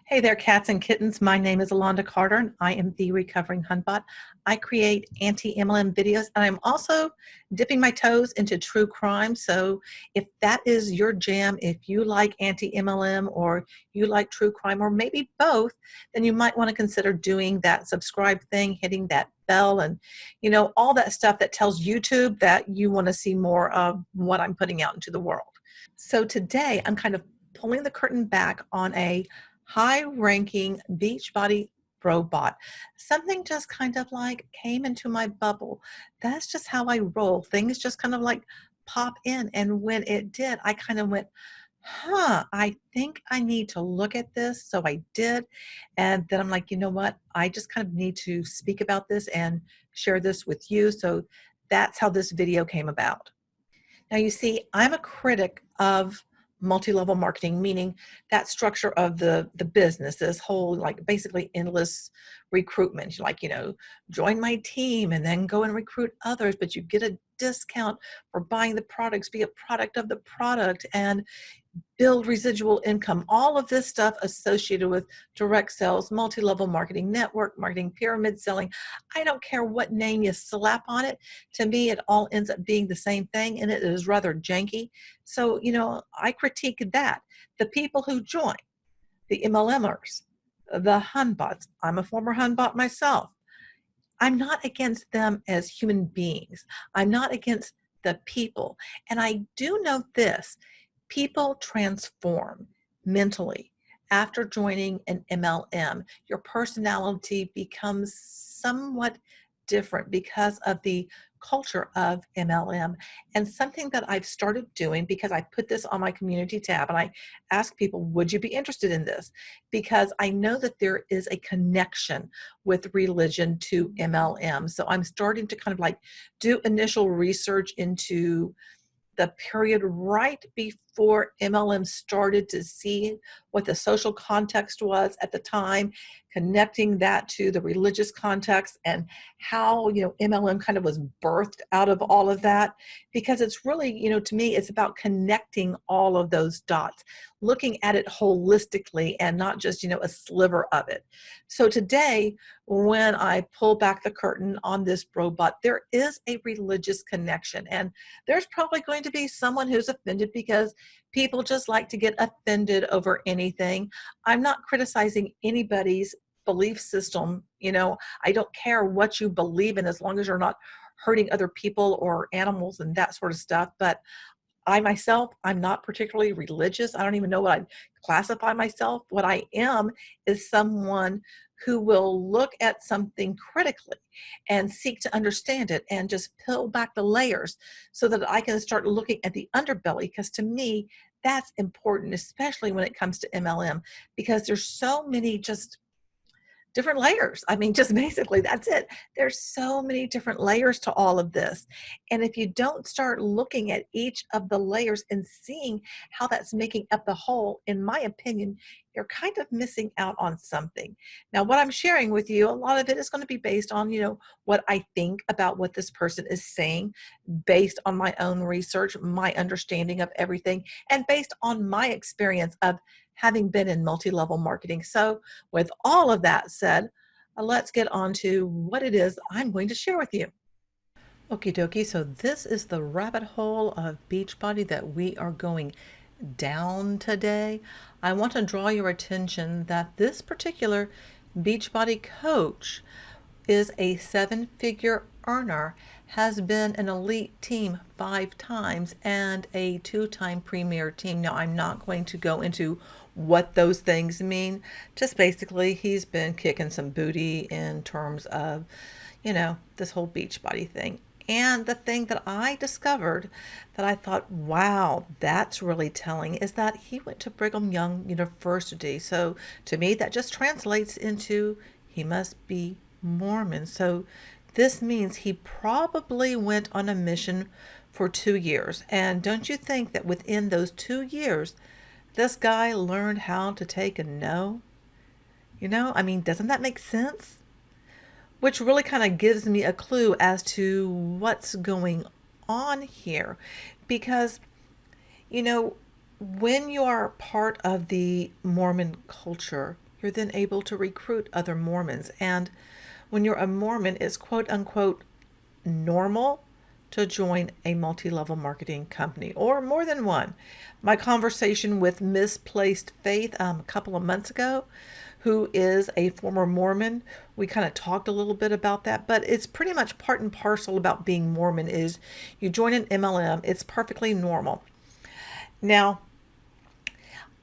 Hey there, cats and kittens. My name is Alonda Carter, and I am the recovering Hunbot. I create anti-MLM videos, and I'm also dipping my toes into true crime. So if that is your jam, if you like anti-MLM or you like true crime, or maybe both, then you might want to consider doing that subscribe thing, hitting that bell, and all that stuff that tells YouTube that you want to see more of what I'm putting out into the world. So today, I'm kind of pulling the curtain back on a high-ranking Beachbody robot. Something just kind of like came into my bubble. That's just how I roll. Things just kind of like pop in. And when it did, I kind of went, I think I need to look at this. So I did. And then I'm like, you know what? I just kind of need to speak about this and share this with you. So that's how this video came about. Now, you see, I'm a critic of multi-level marketing, meaning that structure of the business, this whole like basically endless recruitment. Like, join my team and then go and recruit others, but you get a discount for buying the products, be a product of the product, and build residual income, all of this stuff associated with direct sales, multi-level marketing, network marketing, pyramid selling. I don't care what name you slap on it. To me, it all ends up being the same thing, and it is rather janky. So, I critique that. The people who join, the MLMers, the Hunbots. I'm a former Hunbot myself. I'm not against them as human beings. I'm not against the people. And I do know this. People transform mentally after joining an MLM. Your personality becomes somewhat different because of the culture of MLM. And something that I've started doing, because I put this on my community tab and I ask people, would you be interested in this? Because I know that there is a connection with religion to MLM. So I'm starting to kind of like do initial research into the period right before MLM started to see what the social context was at the time, connecting that to the religious context and how, MLM kind of was birthed out of all of that. Because it's really, to me, it's about connecting all of those dots, looking at it holistically and not just, a sliver of it. So today, when I pull back the curtain on this robot, there is a religious connection. And there's probably going to be someone who's offended because people just like to get offended over anything. I'm not criticizing anybody's belief system. I don't care what you believe in as long as you're not hurting other people or animals and that sort of stuff. But I myself, I'm not particularly religious. I don't even know what I'd classify myself. What I am is someone who will look at something critically and seek to understand it and just peel back the layers so that I can start looking at the underbelly. Because to me, that's important, especially when it comes to MLM, because there's so many just different layers. I mean, just basically, that's it. There's so many different layers to all of this. And if you don't start looking at each of the layers and seeing how that's making up the whole, in my opinion, you're kind of missing out on something. Now, what I'm sharing with you, a lot of it is going to be based on, what I think about what this person is saying, based on my own research, my understanding of everything, and based on my experience of having been in multi-level marketing. So with all of that said, let's get on to what it is I'm going to share with you. Okie dokie, so this is the rabbit hole of Beachbody that we are going down today. I want to draw your attention that this particular Beachbody coach is a 7-figure earner, has been an elite team 5 times, and a 2-time premier team. Now, I'm not going to go into what those things mean. Just basically, he's been kicking some booty in terms of, this whole Beachbody thing. And the thing that I discovered that I thought, wow, that's really telling, is that he went to Brigham Young University. So to me, that just translates into he must be Mormon. So this means he probably went on a mission for 2 years. And don't you think that within those 2 years, this guy learned how to take a no? Doesn't that make sense? Which really kind of gives me a clue as to what's going on here. Because, when you are part of the Mormon culture, you're then able to recruit other Mormons. And when you're a Mormon, it's quote unquote normal to join a multi-level marketing company or more than one. My conversation with Misplaced Faith a couple of months ago, who is a former Mormon, we kind of talked a little bit about that, but it's pretty much part and parcel about being Mormon is you join an MLM, it's perfectly normal. Now,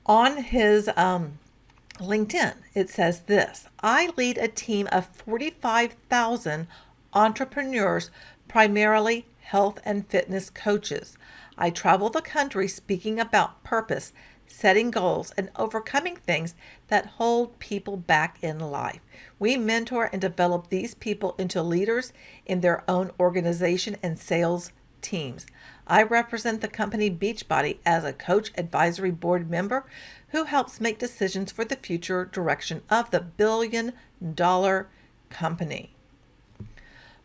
on his LinkedIn, it says this: I lead a team of 45,000 entrepreneurs, primarily health and fitness coaches. I travel the country speaking about purpose, setting goals, and overcoming things that hold people back in life. We mentor and develop these people into leaders in their own organization and sales teams. I represent the company Beachbody as a coach advisory board member who helps make decisions for the future direction of the billion-dollar company.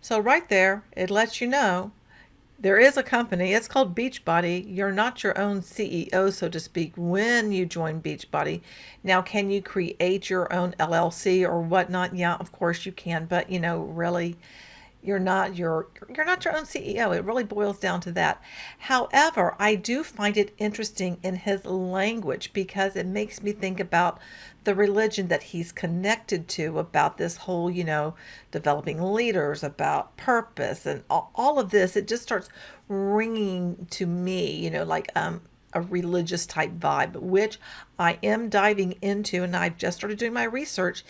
So right there, it lets you know there is a company. It's called Beachbody. You're not your own CEO, so to speak, when you join Beachbody. Now, can you create your own LLC or whatnot? Yeah, of course you can, but really, you're not your own CEO. It really boils down to that. However, I do find it interesting in his language because it makes me think about the religion that he's connected to, about this whole, developing leaders, about purpose and all of this. It just starts ringing to me, like a religious type vibe, which I am diving into, and I've just started doing my research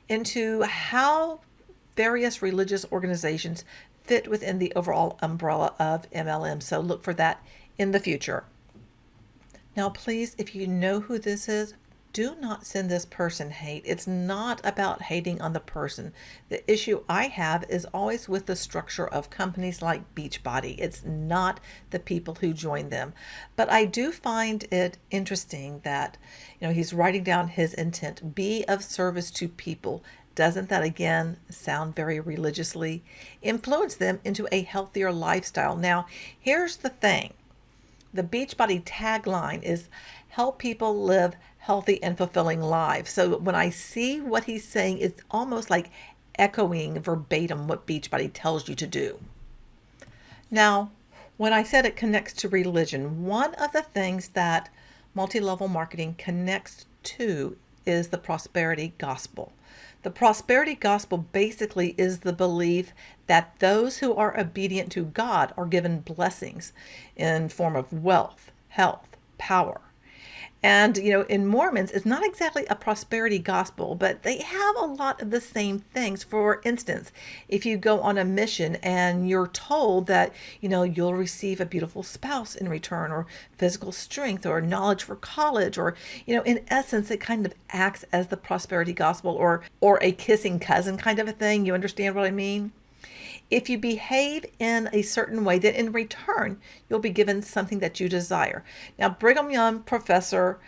into how various religious organizations fit within the overall umbrella of MLM. So look for that in the future. Now, please, if you know who this is, do not send this person hate. It's not about hating on the person. The issue I have is always with the structure of companies like Beachbody. It's not the people who join them. But I do find it interesting that, he's writing down his intent, be of service to people. Doesn't that again sound very religiously? Influence them into a healthier lifestyle. Now, here's the thing. The Beachbody tagline is help people live healthy and fulfilling lives. So when I see what he's saying, it's almost like echoing verbatim what Beachbody tells you to do. Now, when I said it connects to religion, one of the things that multi-level marketing connects to is the prosperity gospel. The prosperity gospel basically is the belief that those who are obedient to God are given blessings in form of wealth, health, power. And, in Mormons, it's not exactly a prosperity gospel, but they have a lot of the same things. For instance, if you go on a mission and you're told that, you'll receive a beautiful spouse in return, or physical strength, or knowledge for college, or, in essence, it kind of acts as the prosperity gospel or a kissing cousin kind of a thing. You understand what I mean? If you behave in a certain way, then in return, you'll be given something that you desire. Now, Brigham Young professor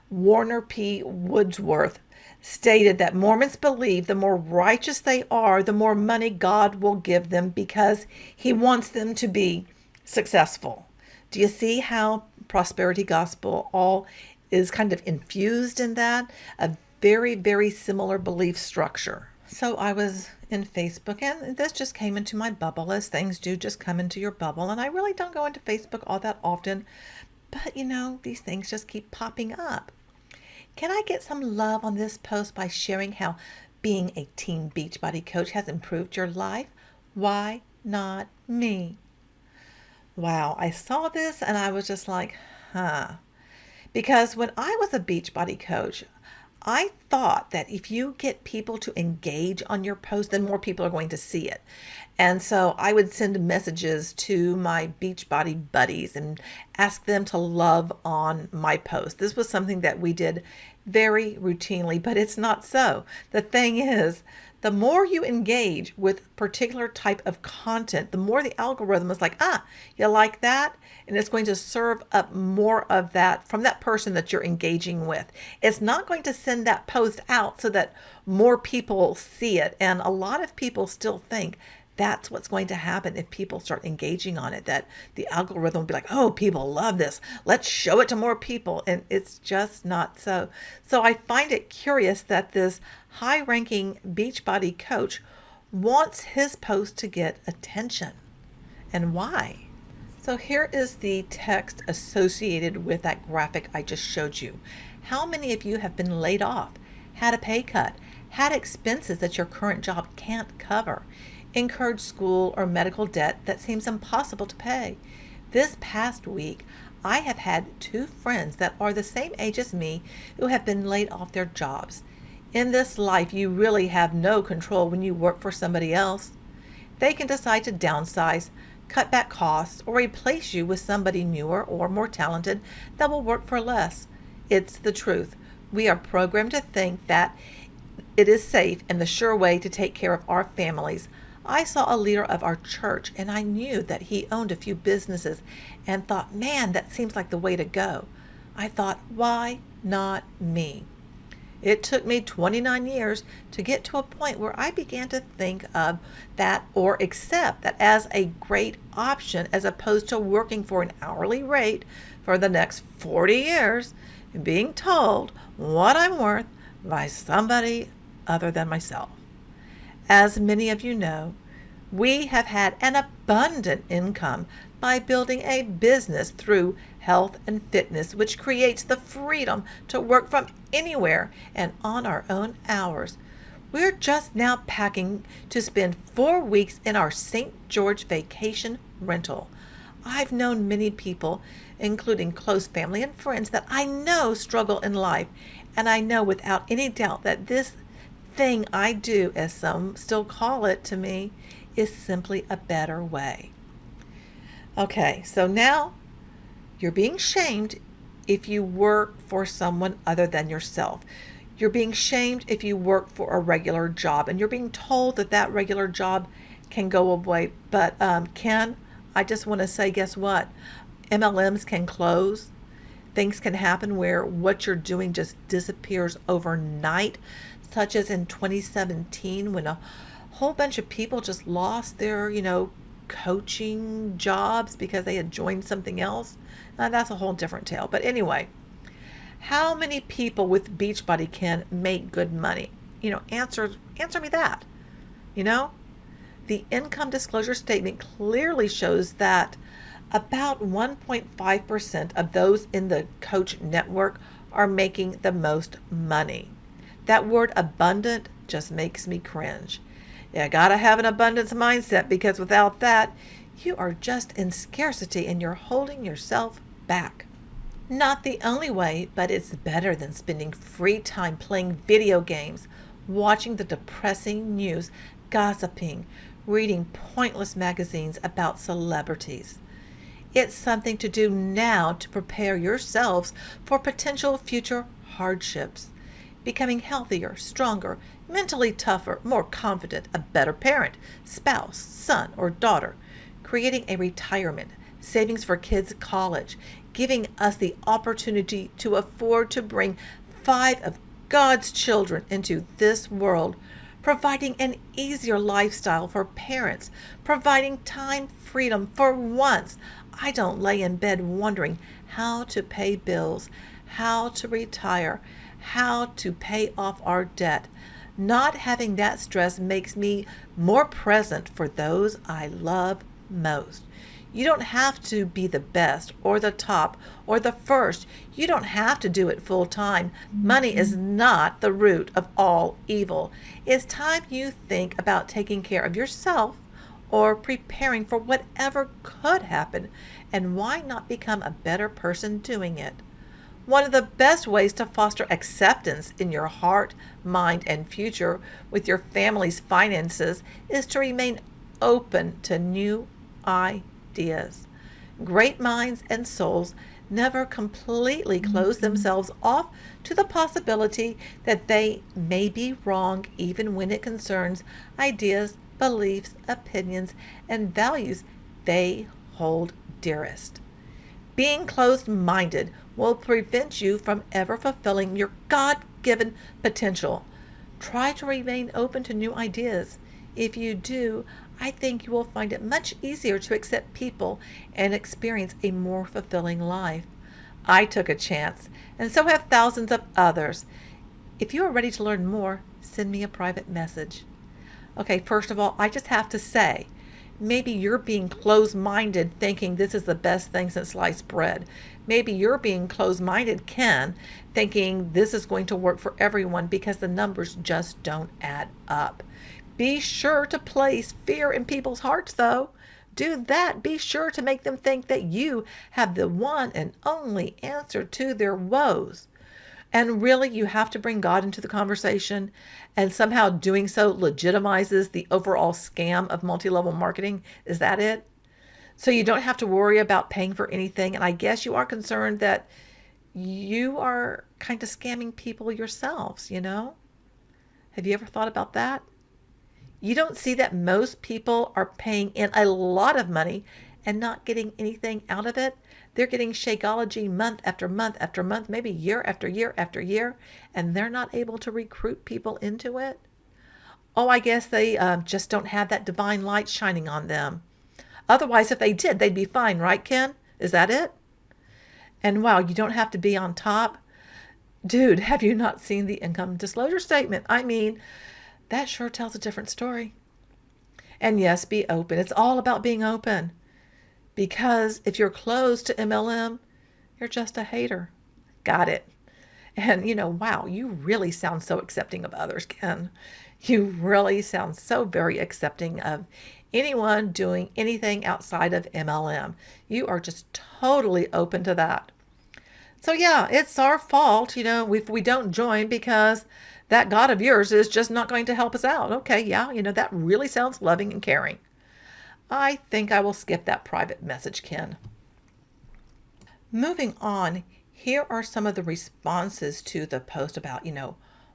Warner P. Woodsworth stated that Mormons believe the more righteous they are, the more money God will give them because he wants them to be successful. Do you see how prosperity gospel all is kind of infused in that? A very, very similar belief structure. So I was in Facebook, and this just came into my bubble, as things do just come into your bubble. And I really don't go into Facebook all that often, but these things just keep popping up. Can I get some love on this post by sharing how being a Team Beachbody coach has improved your life? Why not me? Wow, I saw this and I was just like, because when I was a Beachbody coach, I thought that if you get people to engage on your post, then more people are going to see it. And so I would send messages to my Beachbody buddies and ask them to love on my post. This was something that we did very routinely, but it's not so. The thing is, the more you engage with particular type of content, the more the algorithm is like, you like that? And it's going to serve up more of that from that person that you're engaging with. It's not going to send that post out so that more people see it. And a lot of people still think That's what's going to happen if people start engaging on it, that the algorithm will be like, oh, people love this. Let's show it to more people. And it's just not so. So I find it curious that this high-ranking Beachbody coach wants his post to get attention. And why? So here is the text associated with that graphic I just showed you. How many of you have been laid off, had a pay cut, had expenses that your current job can't cover, incurred school or medical debt that seems impossible to pay? This past week, I have had 2 friends that are the same age as me who have been laid off their jobs. In this life, you really have no control when you work for somebody else. They can decide to downsize, cut back costs, or replace you with somebody newer or more talented that will work for less. It's the truth. We are programmed to think that it is safe and the sure way to take care of our families. I saw a leader of our church and I knew that he owned a few businesses and thought, man, that seems like the way to go. I thought, why not me? It took me 29 years to get to a point where I began to think of that or accept that as a great option as opposed to working for an hourly rate for the next 40 years and being told what I'm worth by somebody other than myself. As many of you know, we have had an abundant income by building a business through health and fitness, which creates the freedom to work from anywhere and on our own hours. We're just now packing to spend 4 weeks in our St. George vacation rental. I've known many people, including close family and friends, that I know struggle in life, and I know without any doubt that this thing I do, as some still call it to me, is simply a better way. Okay, so now you're being shamed if you work for someone other than yourself. You're being shamed if you work for a regular job, and you're being told that that regular job can go away. But Ken, I just want to say, guess what? MLMs can close. Things can happen where what you're doing just disappears overnight, such as in 2017 when a whole bunch of people just lost their, coaching jobs because they had joined something else. That's a whole different tale. But anyway, how many people with Beachbody can make good money? Answer me that. The income disclosure statement clearly shows that about 1.5% of those in the coach network are making the most money. That word abundant just makes me cringe. You gotta have an abundance mindset, because without that, you are just in scarcity and you're holding yourself back. Not the only way, but it's better than spending free time playing video games, watching the depressing news, gossiping, reading pointless magazines about celebrities. It's something to do now to prepare yourselves for potential future hardships. Becoming healthier, stronger, mentally tougher, more confident, a better parent, spouse, son, or daughter. Creating a retirement, savings for kids' college, giving us the opportunity to afford to bring 5 of God's children into this world, providing an easier lifestyle for parents, providing time freedom for once. I don't lay in bed wondering how to pay bills, how to retire, how to pay off our debt. Not having that stress makes me more present for those I love most. You don't have to be the best or the top or the first. You don't have to do it full time. Money is not the root of all evil. It's time you think about taking care of yourself or preparing for whatever could happen. And why not become a better person doing it? One of the best ways to foster acceptance in your heart, mind, and future with your family's finances is to remain open to new ideas. Great minds and souls never completely close themselves off to the possibility that they may be wrong, even when it concerns ideas, beliefs, opinions, and values they hold dearest. Being closed-minded will prevent you from ever fulfilling your God-given potential. Try to remain open to new ideas. If you do, I think you will find it much easier to accept people and experience a more fulfilling life. I took a chance, and so have thousands of others. If you are ready to learn more, send me a private message. Okay, first of all, I just have to say, maybe you're being closed minded thinking this is the best thing since sliced bread. Maybe you're being closed minded, Ken, thinking this is going to work for everyone because the numbers just don't add up. Be sure to place fear in people's hearts, though. Do that. Be sure to make them think that you have the one and only answer to their woes. And really, you have to bring God into the conversation, and somehow doing so legitimizes the overall scam of multi level marketing. Is that it? So you don't have to worry about paying for anything. And I guess you are concerned that you are kind of scamming people yourselves, you know? Have you ever thought about that? You don't see that most people are paying in a lot of money and not getting anything out of it. They're getting Shakeology month after month after month, maybe year after year after year, and they're not able to recruit people into it. Oh, I guess they just don't have that divine light shining on them. Otherwise, if they did, they'd be fine, right, Ken? Is that it? And wow, you don't have to be on top. Dude, have you not seen the income disclosure statement? I mean, that sure tells a different story. And yes, be open. It's all about being open. Because if you're closed to MLM, you're just a hater. Got it. And wow, you really sound so accepting of others, Ken. You really sound so very accepting of anyone doing anything outside of MLM. You are just totally open to that. So yeah, it's our fault, if we don't join because that God of yours is just not going to help us out. Okay, yeah, that really sounds loving and caring. I think I will skip that private message, Ken. Moving on, here are some of the responses to the post about,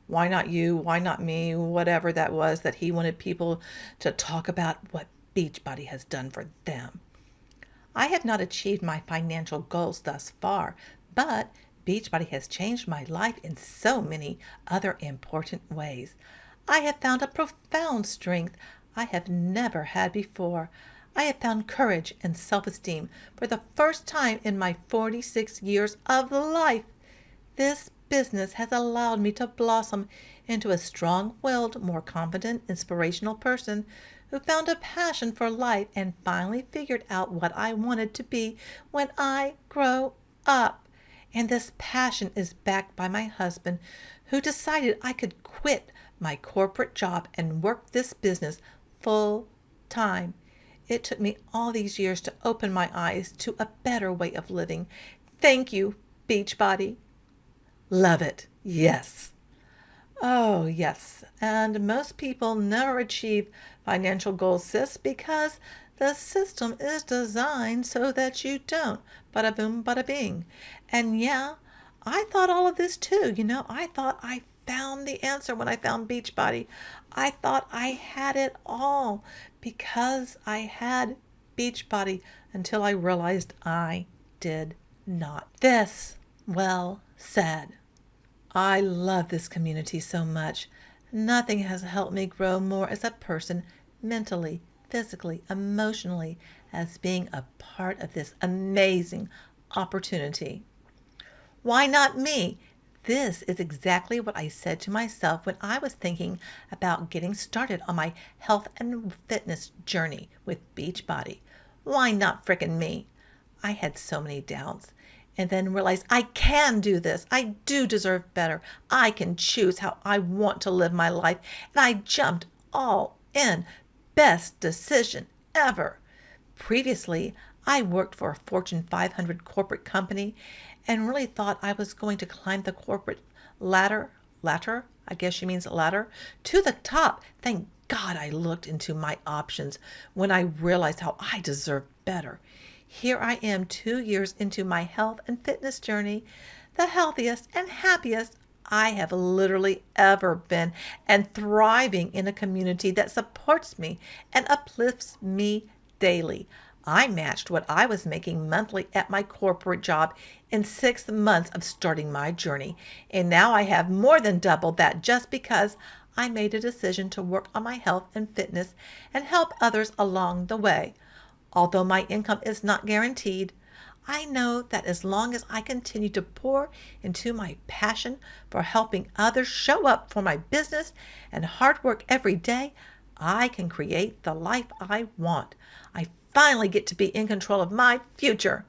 why not you, why not me, whatever that was that he wanted people to talk about what Beachbody has done for them. I have not achieved my financial goals thus far, but Beachbody has changed my life in so many other important ways. I have found a profound strength I have never had before. I have found courage and self-esteem for the first time in my 46 years of life. This business has allowed me to blossom into a strong-willed, more confident, inspirational person who found a passion for life and finally figured out what I wanted to be when I grow up. And this passion is backed by my husband, who decided I could quit my corporate job and work this business full time. It took me all these years to open my eyes to a better way of living. Thank you, Beachbody. Love it. Yes. Oh, yes. And most people never achieve financial goals, sis, because the system is designed so that you don't. Bada boom, bada bing. And yeah, I thought all of this too. I thought I found the answer when I found Beachbody. I thought I had it all because I had Beachbody until I realized I did not. This, well said. I love this community so much. Nothing has helped me grow more as a person mentally, physically, emotionally, as being a part of this amazing opportunity. Why not me? This is exactly what I said to myself when I was thinking about getting started on my health and fitness journey with Beachbody. Why not frickin' me? I had so many doubts and then realized I can do this. I do deserve better. I can choose how I want to live my life. And I jumped all in. Best decision ever. Previously, I worked for a Fortune 500 corporate company and really thought I was going to climb the corporate ladder, I guess she means ladder, to the top. Thank God I looked into my options when I realized how I deserve better. Here I am 2 years into my health and fitness journey, the healthiest and happiest I have literally ever been, and thriving in a community that supports me and uplifts me daily. I matched what I was making monthly at my corporate job in 6 months of starting my journey, and now I have more than doubled that just because I made a decision to work on my health and fitness and help others along the way. Although my income is not guaranteed, I know that as long as I continue to pour into my passion for helping others show up for my business and hard work every day, I can create the life I want. I finally get to be in control of my future.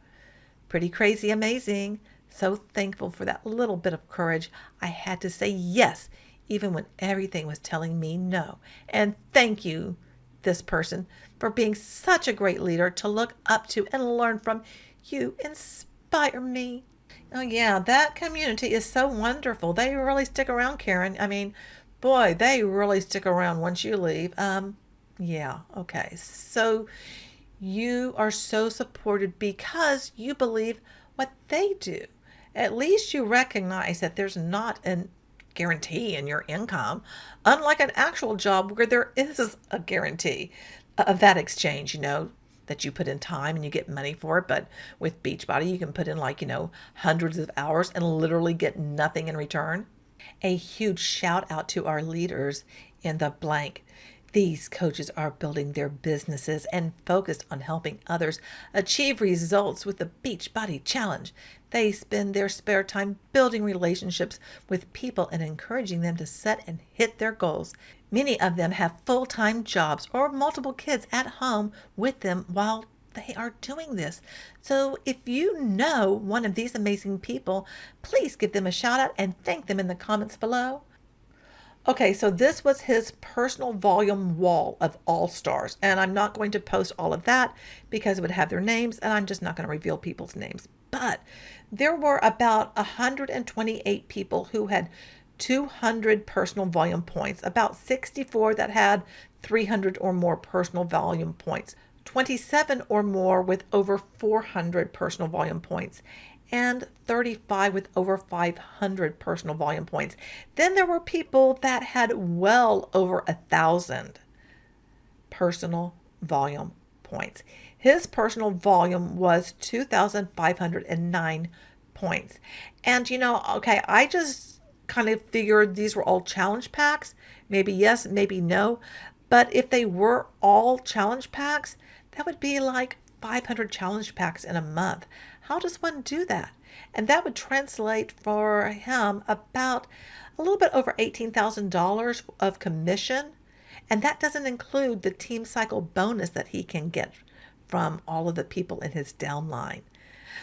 Pretty crazy amazing. So thankful for that little bit of courage. I had to say yes, even when everything was telling me no. And thank you, this person, for being such a great leader to look up to and learn from. You inspire me. Oh, yeah, that community is so wonderful. They really stick around, Karen. I mean, boy, they really stick around once you leave. Yeah, okay. So you are so supported because you believe what they do. At least you recognize that there's not a guarantee in your income, unlike an actual job where there is a guarantee of that exchange, that you put in time and you get money for it. But with Beachbody, you can put in hundreds of hours and literally get nothing in return. A huge shout out to our leaders in the blank. These coaches are building their businesses and focused on helping others achieve results with the Beachbody Challenge. They spend their spare time building relationships with people and encouraging them to set and hit their goals. Many of them have full-time jobs or multiple kids at home with them while they are doing this. So if you know one of these amazing people, please give them a shout out and thank them in the comments below. Okay, so this was his personal volume wall of all-stars, and I'm not going to post all of that because it would have their names, and I'm just not going to reveal people's names. But there were about 128 people who had 200 personal volume points, about 64 that had 300 or more personal volume points, 27 or more with over 400 personal volume points, and 35 with over 500 personal volume points. Then there were people that had well over 1,000 personal volume points. His personal volume was 2,509 points. And okay, I just kind of figured these were all challenge packs. Maybe yes, maybe no. But if they were all challenge packs, that would be like 500 challenge packs in a month. How does one do that? And that would translate for him about a little bit over $18,000 of commission. And that doesn't include the team cycle bonus that he can get from all of the people in his downline.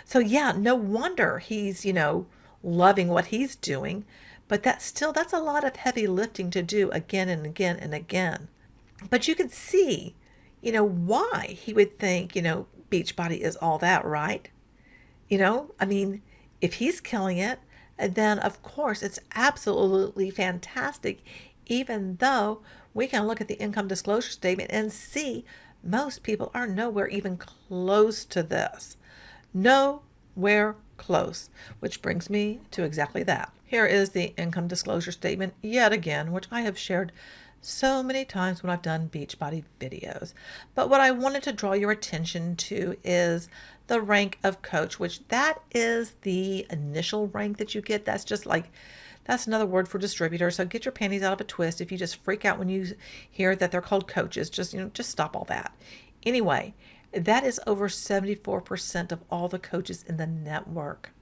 So yeah, no wonder he's, loving what he's doing. But that's a lot of heavy lifting to do again and again and again. But you can see, why he would think, Beachbody is all that, right? If he's killing it, then of course it's absolutely fantastic, even though we can look at the income disclosure statement and see most people are nowhere even close to this. Nowhere close, which brings me to exactly that. Here is the income disclosure statement yet again, which I have shared so many times when I've done Beachbody videos. But what I wanted to draw your attention to is the rank of coach, which that is the initial rank that you get. That's another word for distributor. So get your panties out of a twist. If you just freak out when you hear that they're called coaches, just stop all that. Anyway, that is over 74% of all the coaches in the network.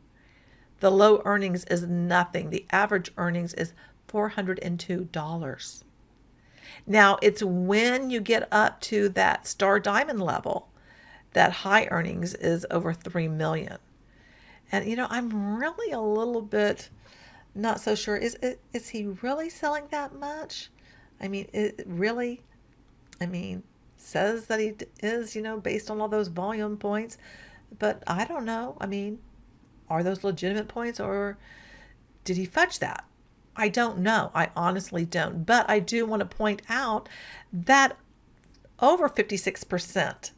The low earnings is nothing. The average earnings is $402. Now, it's when you get up to that star diamond level that high earnings is over $3 million. And, I'm really a little bit not so sure. Is he really selling that much? It really, says that he is, based on all those volume points. But I don't know. Are those legitimate points or did he fudge that? I don't know. I honestly don't. But I do want to point out that over 56%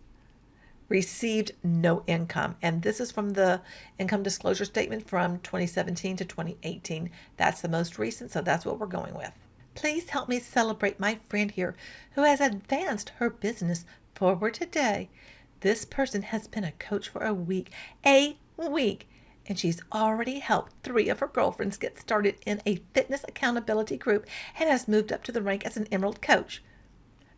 received no income. And this is from the income disclosure statement from 2017 to 2018. That's the most recent, so that's what we're going with. Please help me celebrate my friend here who has advanced her business forward today. This person has been a coach for a week, and she's already helped 3 of her girlfriends get started in a fitness accountability group and has moved up to the rank as an Emerald Coach.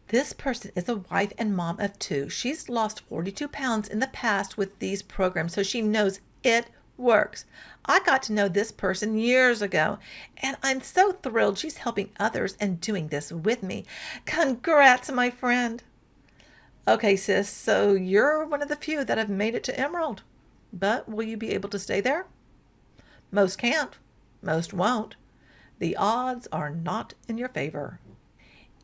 This person is a wife and mom of 2. She's lost 42 pounds in the past with these programs, so she knows it works. I got to know this person years ago, and I'm so thrilled she's helping others and doing this with me. Congrats, my friend. Okay, sis, so you're one of the few that have made it to Emerald. But will you be able to stay there? Most can't. Most won't. The odds are not in your favor.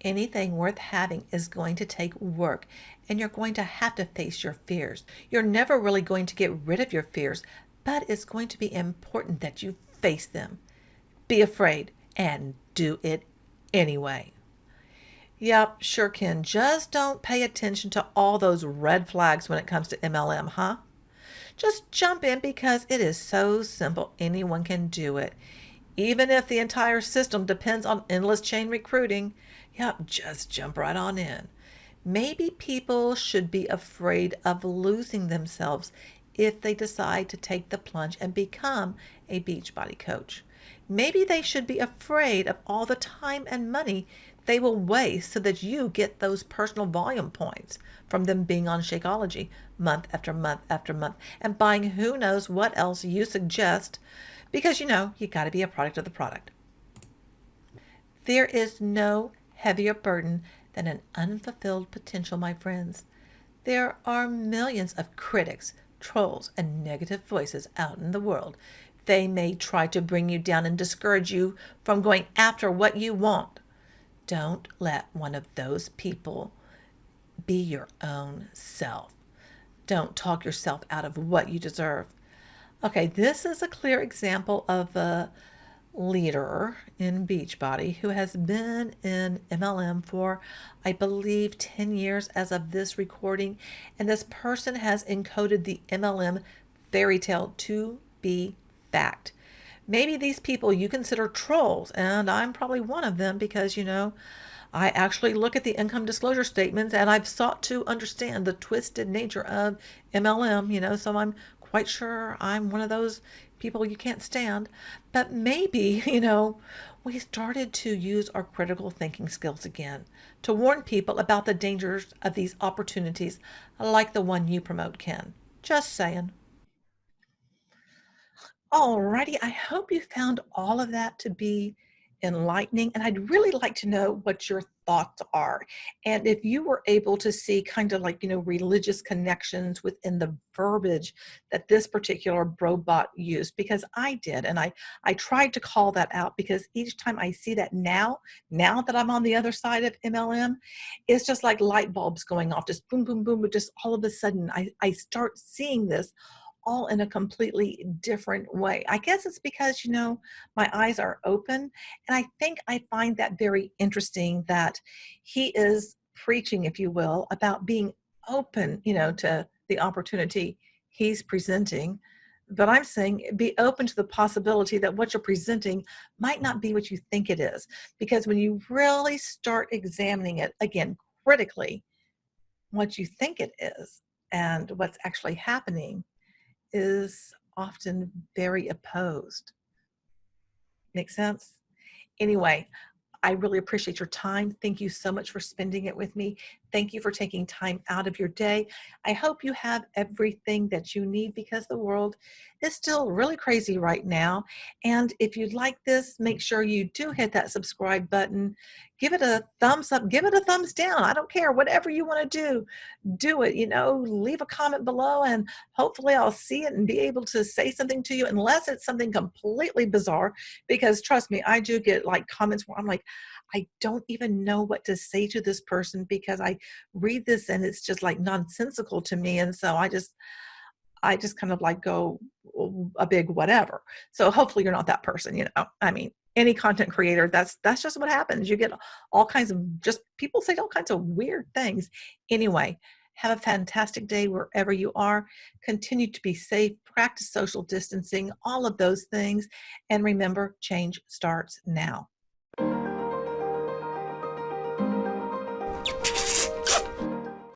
Anything worth having is going to take work, and you're going to have to face your fears. You're never really going to get rid of your fears, but it's going to be important that you face them. Be afraid and do it anyway. Yep, sure can. Just don't pay attention to all those red flags when it comes to MLM, huh? Just jump in because it is so simple. Anyone can do it. Even if the entire system depends on endless chain recruiting, yep, just jump right on in. Maybe people should be afraid of losing themselves if they decide to take the plunge and become a Beachbody coach. Maybe they should be afraid of all the time and money they will waste so that you get those personal volume points from them being on Shakeology month after month after month and buying who knows what else you suggest because you got to be a product of the product. There is no heavier burden than an unfulfilled potential, my friends. There are millions of critics, trolls, and negative voices out in the world. They may try to bring you down and discourage you from going after what you want. Don't let one of those people be your own self. Don't talk yourself out of what you deserve. Okay, this is a clear example of a leader in Beachbody who has been in MLM for, I believe, 10 years as of this recording. And this person has encoded the MLM fairy tale to be fact. Maybe these people you consider trolls, and I'm probably one of them because, I actually look at the income disclosure statements and I've sought to understand the twisted nature of MLM, so I'm quite sure I'm one of those people you can't stand. But maybe, we started to use our critical thinking skills again to warn people about the dangers of these opportunities like the one you promote, Ken. Just saying. Alrighty, I hope you found all of that to be enlightening, and I'd really like to know what your thoughts are. And if you were able to see kind of like, religious connections within the verbiage that this particular robot used, because I did, and I tried to call that out because each time I see that now that I'm on the other side of MLM, it's just like light bulbs going off, just boom, boom, boom, just all of a sudden I start seeing this all in a completely different way. I guess it's because, my eyes are open. And I think I find that very interesting that he is preaching, if you will, about being open, to the opportunity he's presenting. But I'm saying be open to the possibility that what you're presenting might not be what you think it is. Because when you really start examining it, again, critically, what you think it is and what's actually happening is often very opposed. Make sense? Anyway, I really appreciate your time. Thank you so much for spending it with me. Thank you for taking time out of your day. I hope you have everything that you need because the world is still really crazy right now. And if you'd like this, make sure you do hit that subscribe button. Give it a thumbs up, give it a thumbs down. I don't care. Whatever you want to do it. Leave a comment below and hopefully I'll see it and be able to say something to you unless it's something completely bizarre, because trust me, I do get like comments where I'm like, I don't even know what to say to this person because I read this and it's just like nonsensical to me. And so I just kind of like go a big whatever. So hopefully you're not that person, I mean, any content creator, that's just what happens. You get all kinds of just people say all kinds of weird things. Anyway, have a fantastic day wherever you are. Continue to be safe, practice social distancing, all of those things. And remember, change starts now.